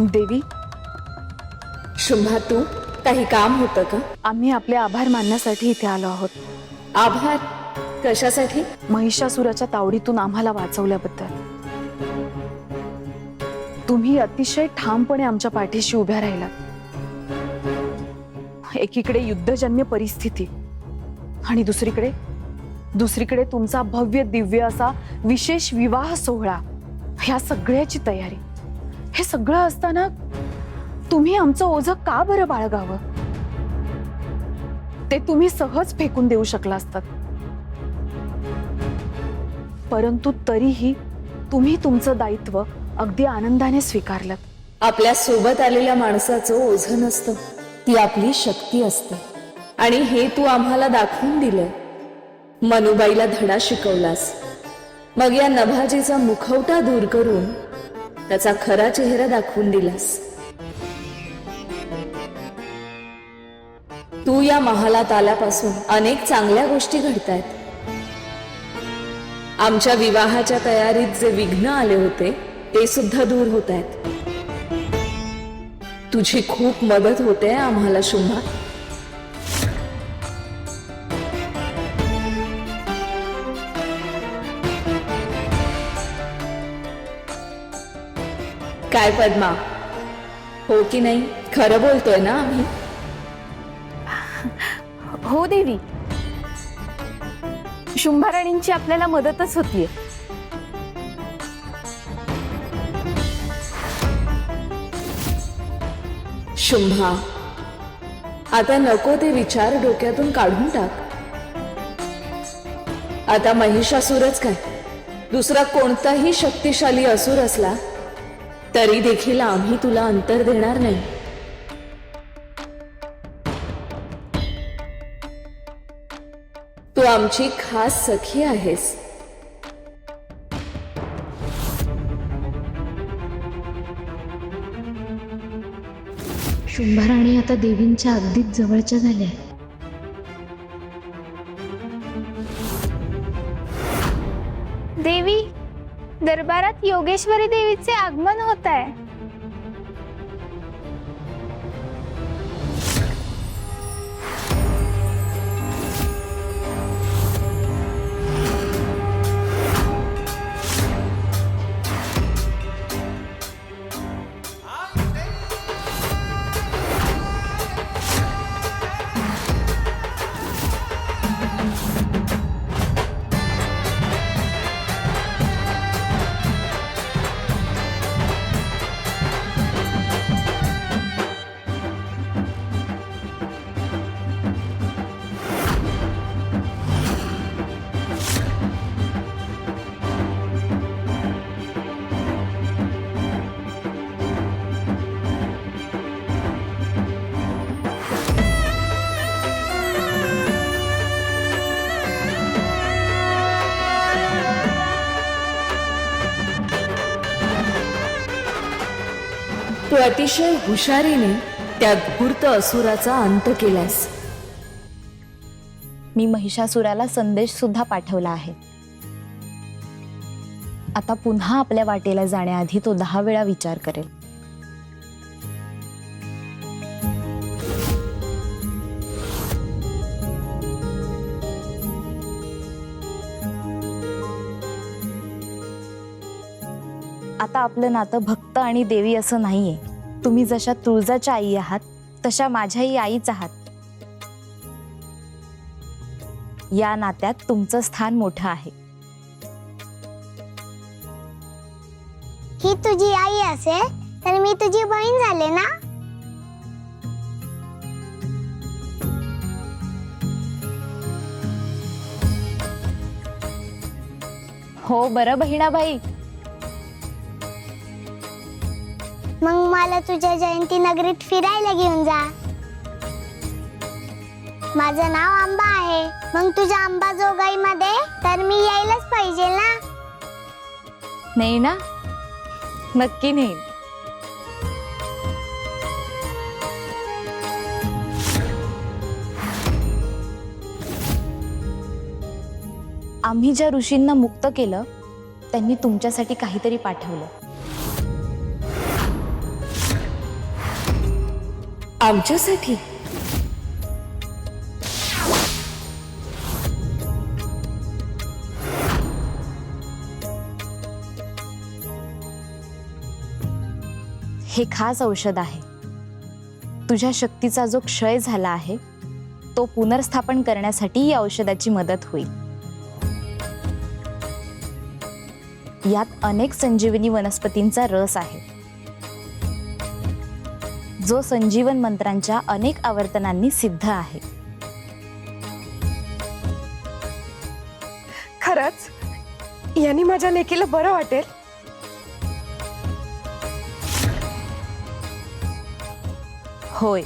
देवी, शुंभा, तू काही काम होतं का? आम्ही आपले आभार मानण्यासाठी इथे आलो आहोत. आभार कशासाठी? महिषासुराच्या तावडीतून आम्हाला वाचवल्याबद्दल. तुम्ही अतिशय ठामपणे आमच्या पाठीशी उभ्या राहिलात. एकीकडे युद्धजन्य परिस्थिती आणि दुसरीकडे तुमचा भव्य दिव्य असा विशेष विवाह सोहळा, ह्या सगळ्याची तयारी. हे सगळं असताना तुम्ही आमचं ओझं का बरं बाळगावं? ते तुम्ही सहज फेकून देऊ शकला असतात. परंतु तरीही तुम्ही तुमचं दायित्व अगदी आनंदाने स्वीकारलं. आपल्या सोबत आलेल्या माणसाचं ओझं नसतं, ती आपली शक्ती असते. आणि हे तू आम्हाला दाखवून दिलं. मनुबाईला धडा शिकवलास, मग या नभाजीचा मुखवटा दूर करून त्याचा खरा चेहरा दाखवून दिलास. तू या महालात आल्यापासून अनेक चांगल्या गोष्टी घडतायत. आमच्या विवाहाच्या तयारीत जे विघ्न आले होते ते सुद्धा दूर होत आहेत. तुझी खूप मदत होते आम्हाला शुंभा. काय पद्मा, हो की नाही? खरं बोलतोय ना आम्ही? हो देवी, शुंभाराणींची आपल्याला मदतच होतीये. शुंभा, आता नको ते विचार डोक्यातून काढून टाक. आता महिषासुरच काय, दुसरा कोणताही शक्तिशाली असुर असला तरी देखील आम्ही तुला अंतर देणार नाही. तू आमची खास सखी आहेस. शुंभाराणी आता देवींच्या अगदीच जवळच्या झाल्या. देवी, दरबारात योगेश्वरी देवीचे आगमन होत आहे. तू अतिशय हुशारीने त्या धूर्त असुराचा अंत केलास. मी महिषासुराला संदेश सुद्धा पाठवला आहे. आता पुन्हा आपल्या वाटेला जाण्याआधी तो 10 वेळा विचार करेल. आता आपलं नातं भक्त आणि देवी असं नाहीये. तुम्ही जशा तुळजाच्या आई आहात तशा माझ्याही आईच आहात. या नात्यात तुमचं स्थान मोठं आहे. ही तुझी आई असेल तर मी तुझी बहीण झाले ना. हो बरं बहिणाबाई. मग मला तुझ्या जयंती नगरीत फिरायला घेऊन जा. माझं नाव आंबा आहे, मग तुझ्या अंबाजोगाई मध्ये तर मी यायलाच पाहिजे ना. नाही ना? नक्की नाही. आम्ही ज्या ऋषींना मुक्त केलं त्यांनी तुमच्यासाठी काहीतरी पाठवलं. आमच्यासाठी? हे खास औषध आहे. तुझ्या शक्तीचा जो क्षय झाला आहे तो पुनर्स्थापन करण्यासाठी या औषधाची मदत होईल. यात अनेक संजीवनी वनस्पतींचा रस आहे जो संजीवन मंत्रांच्या अनेक आवर्तनांनी सिद्ध आहे. खरंच यांनी माझ्या लेकीला बरं वाटेल. होय.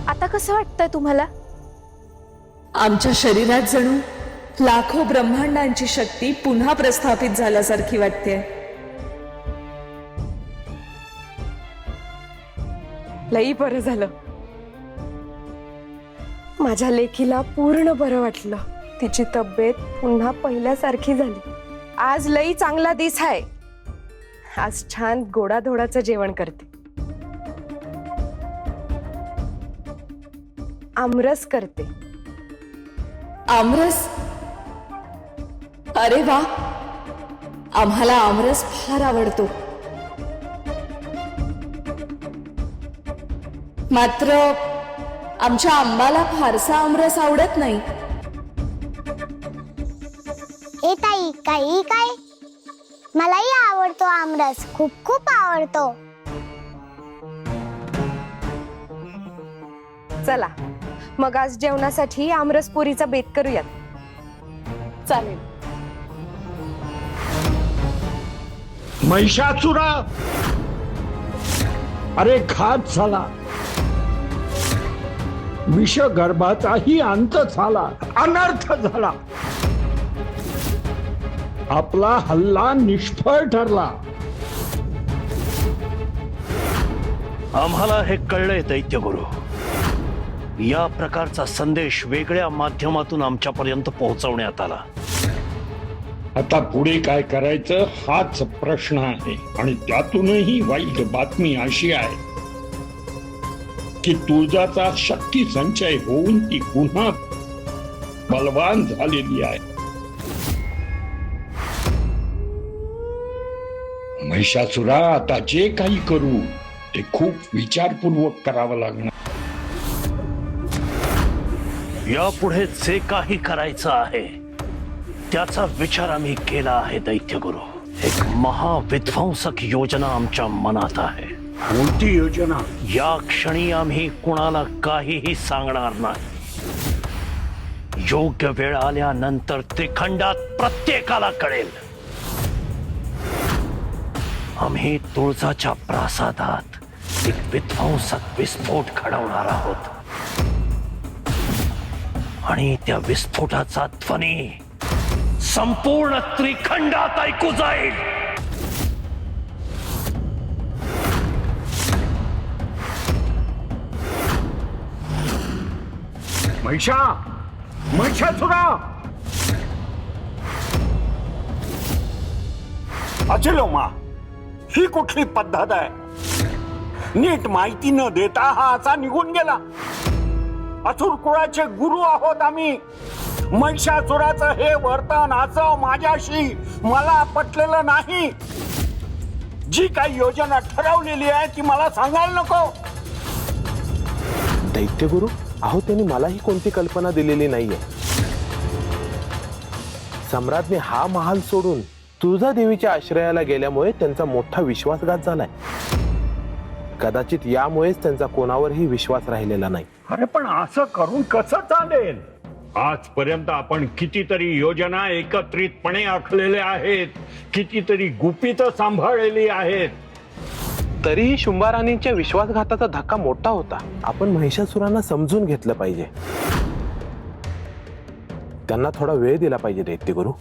आता कसं वाटतंय तुम्हाला? आमच्या शरीरात जणू लाखो ब्रह्मांडांची शक्ती पुन्हा प्रस्थापित झाल्यासारखी वाटते. लई बरं झालं. माझ्या लेकीला पूर्ण बरं वाटलं. तिची तब्येत पुन्हा पहिल्यासारखी झाली. आज लई चांगला दिस आहे. आज छान गोडाधोडाचं जेवण करते. आमरस करते. आमरस? अरे वा, आम्हाला आमरस फार आवडतो. मात्र आमच्या आंबाला फारसा आमरस आवडत नाही. ए ताई, काही काय? मलाही आवडतो आमरस, खूप खूप आवडतो. चला मग आज जेवणासाठी आमरस पुरीचा बेत करूयात. चालेल. महिषासुरा, अरे घात झाला. विषगर्भाचाही अंत झाला, अनर्थ झाला. आपला हल्ला निष्फळ ठरला. आम्हाला हे कळलंय दैत्यगुरु. या प्रकारचा संदेश वेगळ्या माध्यमातून आमच्यापर्यंत पोहोचवण्यात आला. आता पुढे काय करायचं हाच प्रश्न आहे. आणि त्यातूनही वाईट बातमी अशी आहे की तुळजाचा शक्ती संचय होऊन ती पुन्हा बलवान झालेली आहे. महिषासुरा, आता जे काही करू ते खूप विचारपूर्वक करावं लागणार. यापुढे जे काही करायचं आहे त्याचा विचार आम्ही केला आहे दैत्यगुरु. एक महाविध्वंसक योजना आमच्या मनात आहे. कोणती योजना? या क्षणी आम्ही कुणाला काहीही सांगणार नाही. योग्य वेळ आल्यानंतर त्रिखंडात प्रत्येकाला कळेल. आम्ही तुळजाच्या प्रासादात एक विध्वंसक विस्फोट घडवणार आहोत. आणि त्या विस्फोटाचा ध्वनी संपूर्ण त्रिखंडात ऐकू जाईल. महिषासुरा अचलोमा, ही कुठली पद्धत आहे? नीट माहिती न देता हा असा निघून गेला. असुर कुळाचे गुरु आहोत आम्ही. महिषासुराचं हे वर्तन असं माझ्याशी मला पटलेलं नाही. जी काही योजना ठरवलेली आहे ती मला सांगायला नको. दैत्यगुरु, अहो त्यांनी मलाही कोणती कल्पना दिलेली नाहीये. सम्राटने हा महाल सोडून तुळजा देवीच्या आश्रयाला गेल्यामुळे त्यांचा मोठा विश्वासघात झालाय. कदाचित यामुळेच त्यांचा कोणावरही विश्वास राहिलेला नाही. अरे पण असं करून कसं चालेल? आजपर्यंत आपण कितीतरी योजना एकत्रितपणे आखलेल्या आहेत, कितीतरी गुपित सांभाळलेली आहेत. तरीही शुंभाराणींच्या विश्वासघाताचा धक्का मोठा होता. आपण महिषासुरांना समजून घेतलं पाहिजे. त्यांना थोडा वेळ दिला पाहिजे दैत्यगुरु.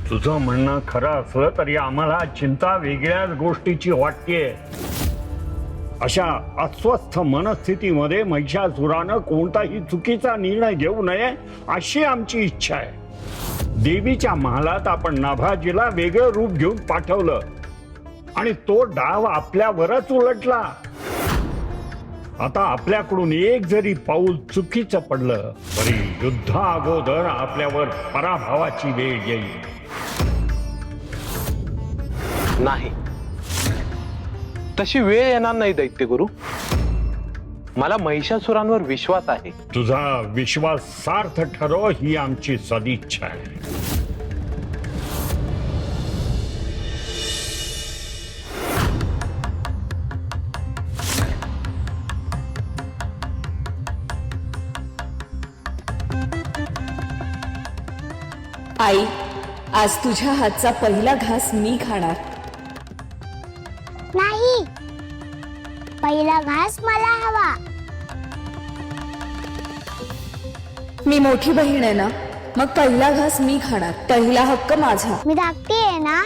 तुझं म्हणणं खरं असलं तरी आम्हाला चिंता वेगळ्याच गोष्टीची वाटतेय. अशा अस्वस्थ मनस्थितीमध्ये महिषासुरानं कोणताही चुकीचा निर्णय घेऊ नये अशी आमची इच्छा आहे. देवीच्या महालात आपण नाभाजीला वेगळं रूप घेऊन पाठवलं आणि तो डाव आपल्यावरच उलटला. आता आपल्याकडून एक जरी पाऊल चुकीचं पडलं तरी युद्धा अगोदर आपल्यावर पराभवाची वेळ येईल. नाही, तशी वेळ येणार नाही दैत्यगुरु. मला महिषासुरांवर विश्वास आहे. तुझा विश्वास सार्थ ठरो ही आमची सदिच्छा आहे. आई, आज तुझ्या हातचा पहिला घास मी खाणार. नाही, पहिला घास मला हवा. मी मोठी बहीण आहे ना, मग पहिला घास मी खाणार. पहिला हक्क माझा. मी धाकटी आहे ना,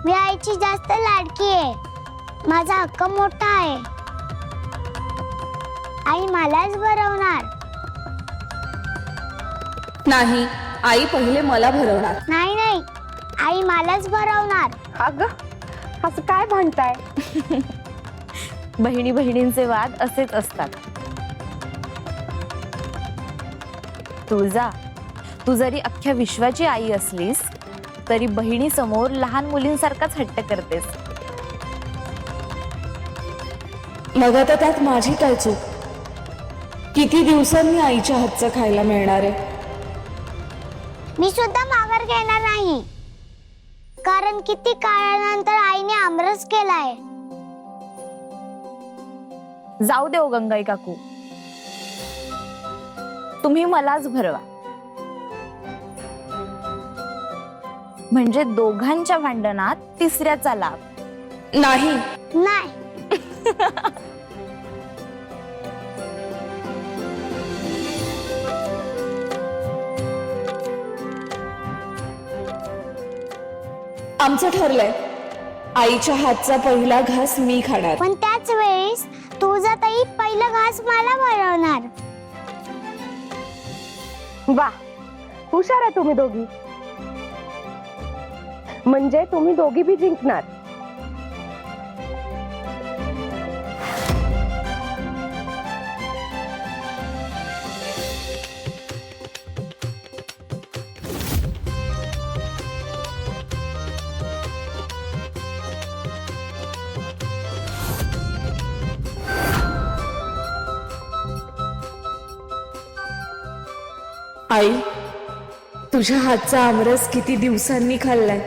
मी आईची जास्त लाडकी आहे. माझा हक्क मोठा आहे. आई मलाच भरवणार. नाही, आई पहिले मला भरवणार. नाही नाही, आई मलाच भरवणार. अगं, असं काय म्हणताय? बहिणी बहिणींचे वाद असेच असतात. तुळजा, तू जरी अख्ख्या विश्वाची आई असलीस तरी बहिणी समोर लहान मुलींसारखाच हट्ट करतेस. मग आता त्यात माझी काय चूक? किती दिवसांनी आईच्या हातचं खायला मिळणार आहे? मी सुद्धा माघार घेणार नाही, कारण किती काळानंतर आईने आमरस केलाय. जाऊ दे ओ गंगाई काकू, तुम्ही मलाच भरवा. म्हणजे दोघांच्या भांडणात तिसऱ्याचा लाभ. नाही नाही. आमचं ठरलंय, आईच्या हातचा पहिला घास मी खाणार. पण त्याच वेळेस तुझा ताई पहिला घास मला भरवणार. वा, हुशार आहे तुम्ही दोघी. म्हणजे तुम्ही दोघी बी जिंकणार. आई, तुझ्या हातचा आमरस किती दिवसांनी खाल्लाय.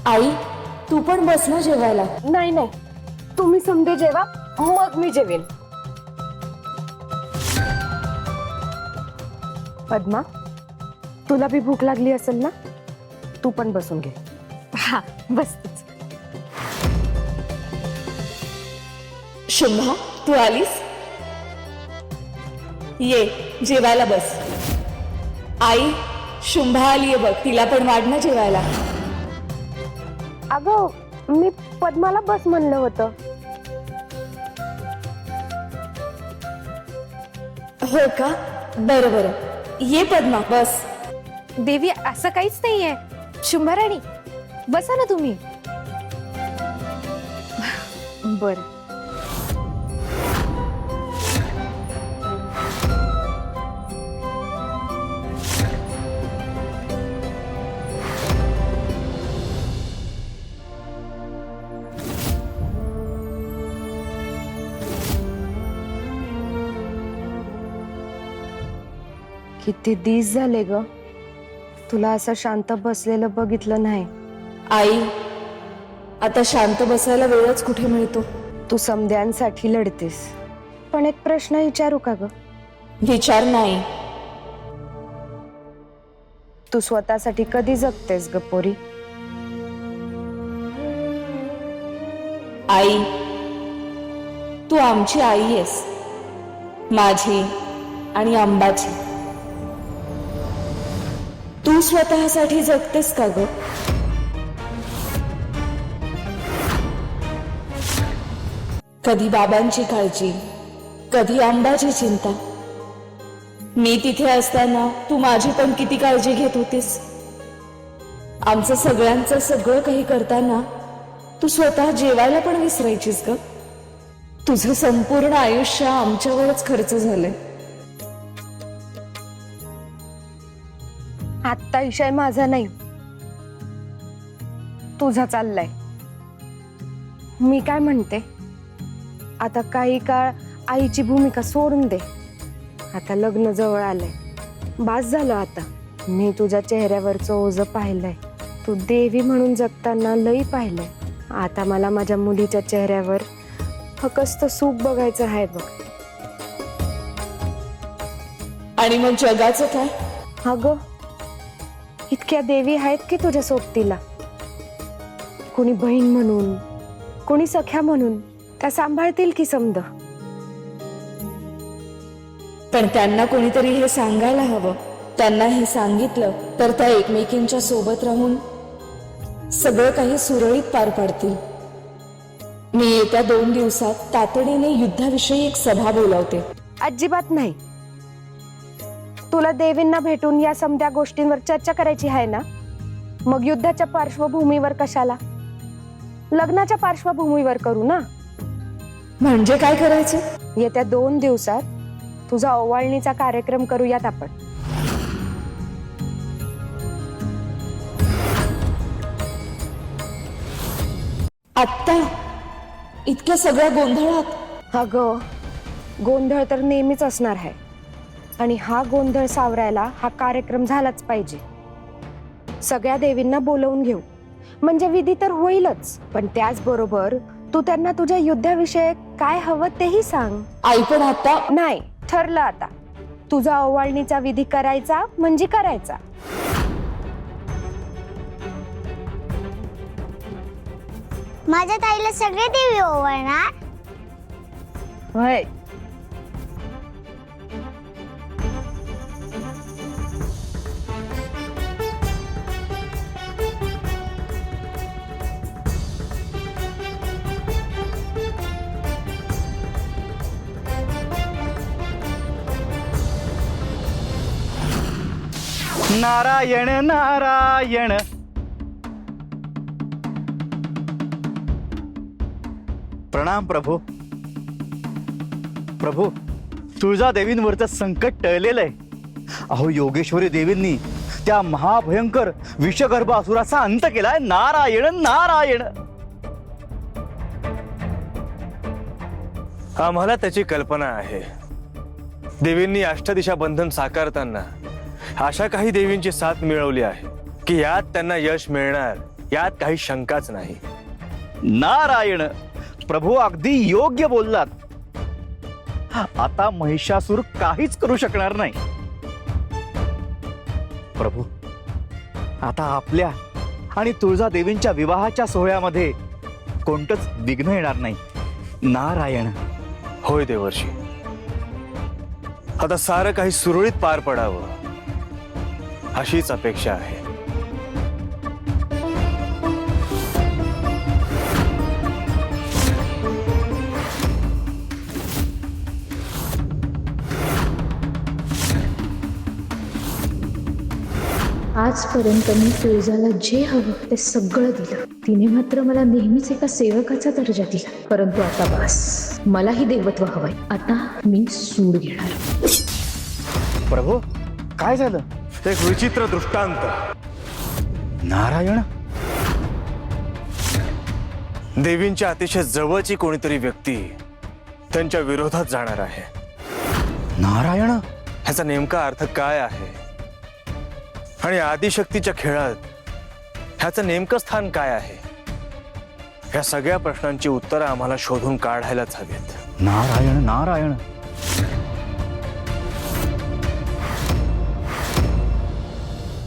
आई, तू पण बस ना जेवायला. नाही नाही, तुम्ही समजे जेवा, मग मी जेवेन. पद्मा, तुला बी भूक लागली असेल ना, तू पण बसून घे. हा, बसतेच. शुंभा, तू आलीस? ये जेवायला बस. आई, शुंभा आलीये बघ, तिला पण वाढ ना जेवायला. अगं मी पद्माला बस म्हणलं होतं. हो का? बरं बरं, ये पद्मा बस. देवी असं काहीच नाहीये. शुंभाराणी बसा ना तुम्ही. बर. किती दिस झाले ग, तुला असं शांत बसलेलं बघितलं नाही. आई, आता शांत बसायला वेळच कुठे मिळतो. तू समद्यांसाठी लढतेस, पण एक प्रश्न विचारू का ग? विचार नाही. तू स्वतःसाठी कधी जगतेस ग पोरी? आई, तू आमची आई आहेस, माझी आणि अंबाची. तू स्वतःसाठी जगतेस का ग? कधी बाबांची काळजी, कधी अंबाची चिंता. मी तिथे असताना तू माझी पण किती काळजी घेत होतीस. आमचं सगळ्यांचं सगळं काही करताना तू स्वतः जेवायला पण विसरायचीस ग. तुझं संपूर्ण आयुष्य आमच्यावरच खर्च झालंय. आत्ता विषय माझा नाही, तुझा चाललाय. मी काय म्हणते, आता काही काळ आईची भूमिका सोडून दे. आता लग्न जवळ आलंय, बास झालं आता. मी तुझ्या चेहऱ्यावरचं ओझं पाहिलंय. तू देवी म्हणून जगताना लई पाहिलंय. आता मला माझ्या मुलीच्या चेहऱ्यावर फक्त सुख बघायचं आहे बघ. आणि मग जगाचं काय? अगं इतक्या देवी आहेत की तुझ्या सोबतीला. कोणी बहीण म्हणून, कोणी सख्या म्हणून, त्या सांभाळतील की समद. पण त्यांना कोणीतरी हे सांगायला हवं. त्यांना हे सांगितलं तर त्या एकमेकींच्या सोबत राहून सगळं काही सुरळीत पार पाडतील. मी येत्या 2 दिवसात तातडीने युद्धाविषयी एक सभा बोलावते. अजिबात नाही. तुला देवींना भेटून या समध्या गोष्टींवर चर्चा करायची आहे ना, मग युद्धाच्या पार्श्वभूमीवर कशाला, लग्नाच्या पार्श्वभूमीवर करू ना. म्हणजे काय करायचं? येत्या 2 दिवसात तुझा ओवाळणीचा कार्यक्रम करूयात आपण. आत्ता इतक्या सगळ्या गोंधळात? अगं गोंधळ तर नेहमीच असणार आहे, आणि हा गोंधळ सावरायला हा कार्यक्रम झालाच पाहिजे. सगळ्या देवींना बोलवून घेऊ, म्हणजे विधी तर होईलच, पण त्याचबरोबर तू त्यांना तुझ्या युद्धाविषयी काय हवं तेही सांग. आई पण आता नाही, ठरलं आता. तुझा ओवाळणीचा विधी करायचा म्हणजे करायचा. माझ्या ताईला सगळे देवी ओवाळणार. होय. नारायण नारायण. प्रणाम प्रभू. प्रभू, तुळजा देवींवरचं संकट टळलेलं आहे. अहो, योगेश्वरी देवींनी त्या महाभयंकर विषगर्भ असुराचा अंत केलाय. नारायण नारायण. आम्हाला त्याची कल्पना आहे. देवींनी अष्टदिशा बंधन साकारताना अशा काही देवींची साथ मिळवली आहे की यात त्यांना यश मिळणार, यात काही शंकाच नाही. नारायण. प्रभू, अगदी योग्य बोललात. आता महिषासूर काहीच करू शकणार नाही. प्रभू, आता आपल्या आणि तुळजा देवींच्या विवाहाच्या सोहळ्यामध्ये कोणतंच विघ्न येणार नाही. नारायण. होय देवर्षी. आता सारं काही सुरळीत पार पडावं अशीच अपेक्षा आहे. आजपर्यंत मी तुळजाला जे हवं ते सगळं दिलं. तिने मात्र मला नेहमीच एका सेवकाचा दर्जा दिला. परंतु आता बस, मलाही देवत्व हवंय. आता मी सूड घेणार. प्रभू, काय झालं? एक विचित्र दृष्टांत. नारायण. देवींच्या अतिशय जवळची कोणीतरी व्यक्ती त्यांच्या विरोधात जाणार आहे. नारायण. ह्याचा नेमका अर्थ काय आहे आणि आदिशक्तीच्या खेळात ह्याचं नेमकं स्थान काय आहे, या सगळ्या प्रश्नांची उत्तरं आम्हाला शोधून काढायलाच हवीत. नारायण नारायण.